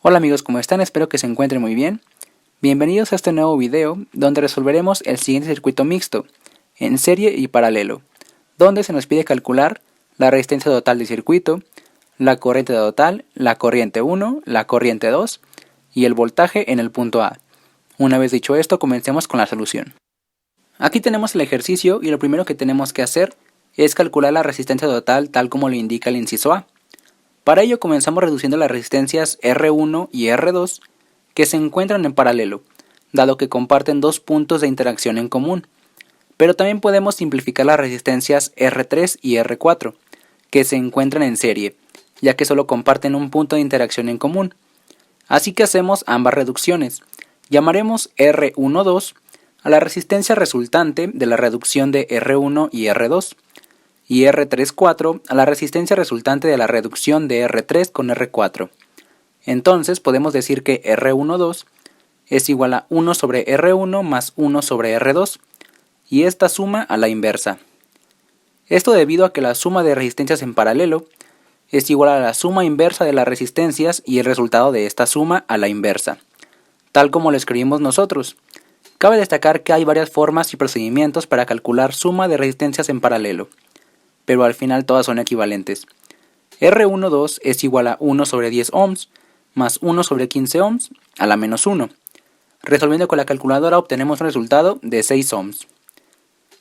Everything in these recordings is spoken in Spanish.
Hola amigos, ¿cómo están? Espero que se encuentren muy bien. Bienvenidos a este nuevo video donde resolveremos el siguiente circuito mixto, en serie y paralelo, donde se nos pide calcular la resistencia total del circuito, la corriente total, la corriente 1, la corriente 2 y el voltaje en el punto A. Una vez dicho esto, comencemos con la solución. Aquí tenemos el ejercicio y lo primero que tenemos que hacer es calcular la resistencia total tal como lo indica el inciso A. Para ello comenzamos reduciendo las resistencias R1 y R2 que se encuentran en paralelo, dado que comparten dos puntos de interacción en común. Pero también podemos simplificar las resistencias R3 y R4, que se encuentran en serie, ya que solo comparten un punto de interacción en común. Así que hacemos ambas reducciones. Llamaremos R12 a la resistencia resultante de la reducción de R1 y R2, y R34 a la resistencia resultante de la reducción de R3 con R4. Entonces podemos decir que R12 es igual a 1 sobre R1 más 1 sobre R2, y esta suma a la inversa. Esto debido a que la suma de resistencias en paralelo es igual a la suma inversa de las resistencias y el resultado de esta suma a la inversa, tal como lo escribimos nosotros. Cabe destacar que hay varias formas y procedimientos para calcular suma de resistencias en paralelo, pero al final todas son equivalentes. R12 es igual a 1 sobre 10 ohms más 1 sobre 15 ohms a la menos 1. Resolviendo con la calculadora obtenemos un resultado de 6 ohms.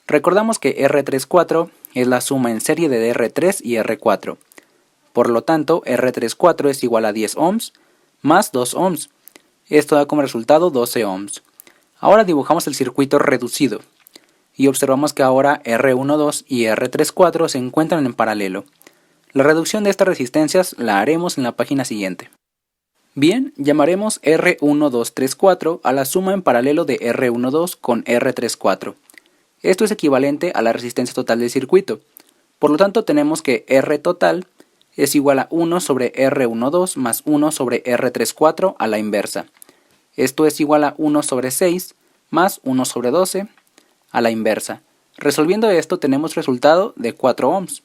Recordamos que R34 es la suma en serie de R3 y R4. Por lo tanto, R34 es igual a 10 ohms más 2 ohms. Esto da como resultado 12 ohms. Ahora dibujamos el circuito reducido y observamos que ahora R12 y R34 se encuentran en paralelo. La reducción de estas resistencias la haremos en la página siguiente. Bien, llamaremos R1234 a la suma en paralelo de R12 con R34. Esto es equivalente a la resistencia total del circuito. Por lo tanto tenemos que R total es igual a 1 sobre R12 más 1 sobre R34 a la inversa. Esto es igual a 1 sobre 6 más 1 sobre 12 a la inversa. Resolviendo esto tenemos resultado de 4 ohms.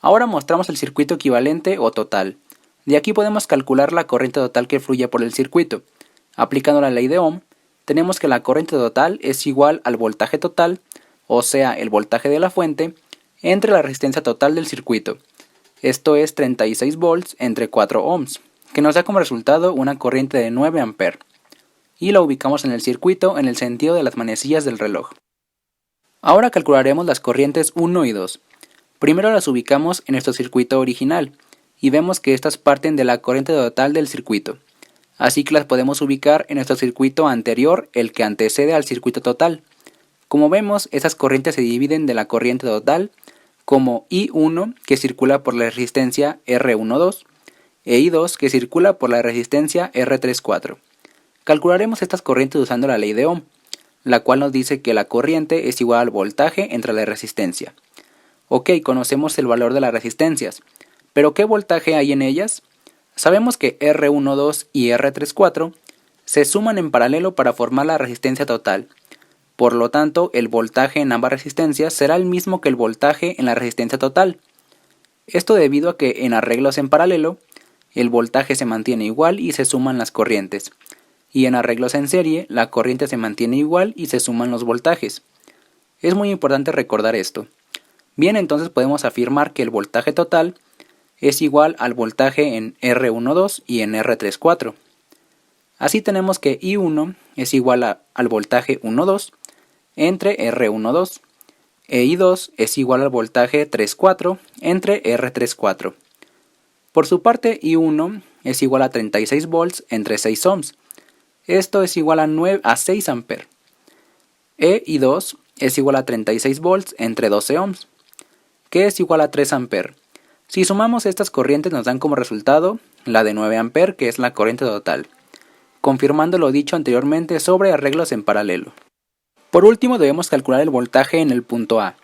Ahora mostramos el circuito equivalente o total. De aquí podemos calcular la corriente total que fluye por el circuito. Aplicando la ley de Ohm, tenemos que la corriente total es igual al voltaje total, o sea, el voltaje de la fuente, entre la resistencia total del circuito. Esto es 36 volts entre 4 ohms, que nos da como resultado una corriente de 9 amperes. Y la ubicamos en el circuito en el sentido de las manecillas del reloj. Ahora calcularemos las corrientes 1 y 2. Primero las ubicamos en nuestro circuito original y vemos que estas parten de la corriente total del circuito. Así que las podemos ubicar en nuestro circuito anterior, el que antecede al circuito total. Como vemos, esas corrientes se dividen de la corriente total como I1 que circula por la resistencia R12 e I2 que circula por la resistencia R34. Calcularemos estas corrientes usando la ley de Ohm, la cual nos dice que la corriente es igual al voltaje entre la resistencia. Ok, conocemos el valor de las resistencias, pero ¿qué voltaje hay en ellas? Sabemos que R12 y R34 se suman en paralelo para formar la resistencia total. Por lo tanto, el voltaje en ambas resistencias será el mismo que el voltaje en la resistencia total. Esto debido a que en arreglos en paralelo, el voltaje se mantiene igual y se suman las corrientes. Y en arreglos en serie, la corriente se mantiene igual y se suman los voltajes. Es muy importante recordar esto. Bien, entonces podemos afirmar que el voltaje total es igual al voltaje en R12 y en R34. Así tenemos que I1 es igual al voltaje 12 entre R12 e I2 es igual al voltaje 34 entre R34. Por su parte, I1 es igual a 36 volts entre 6 ohms. Esto es igual a 6 amperes. E I2 es igual a 36 volts entre 12 ohms, que es igual a 3 amperes. Si sumamos estas corrientes nos dan como resultado la de 9 amperes, que es la corriente total, confirmando lo dicho anteriormente sobre arreglos en paralelo. Por último debemos calcular el voltaje en el punto A.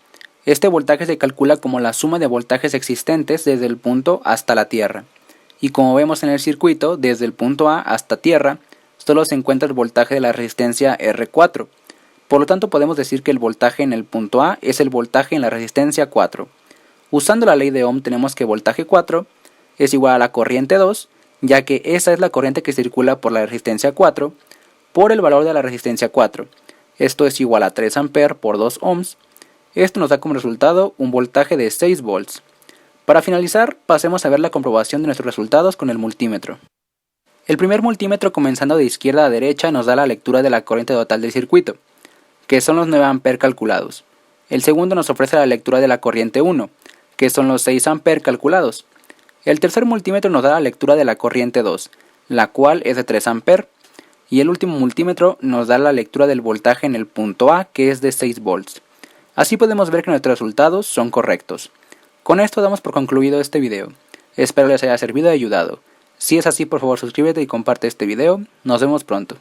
Este voltaje se calcula como la suma de voltajes existentes desde el punto hasta la tierra. Y como vemos en el circuito, desde el punto A hasta tierra, solo se encuentra el voltaje de la resistencia R4. Por lo tanto podemos decir que el voltaje en el punto A es el voltaje en la resistencia 4. Usando la ley de Ohm tenemos que voltaje 4 es igual a la corriente 2 ya que esa es la corriente que circula por la resistencia 4 por el valor de la resistencia 4. Esto es igual a 3 A por 2 ohms. Esto nos da como resultado un voltaje de 6 volts. Para finalizar, pasemos a ver la comprobación de nuestros resultados con el multímetro. El primer multímetro, comenzando de izquierda a derecha, nos da la lectura de la corriente total del circuito, que son los 9 A calculados. El segundo nos ofrece la lectura de la corriente 1, que son los 6 A calculados. El tercer multímetro nos da la lectura de la corriente 2, la cual es de 3 A. Y el último multímetro nos da la lectura del voltaje en el punto A, que es de 6 volts. Así podemos ver que nuestros resultados son correctos. Con esto damos por concluido este video. Espero les haya servido y ayudado. Si es así, por favor suscríbete y comparte este video. Nos vemos pronto.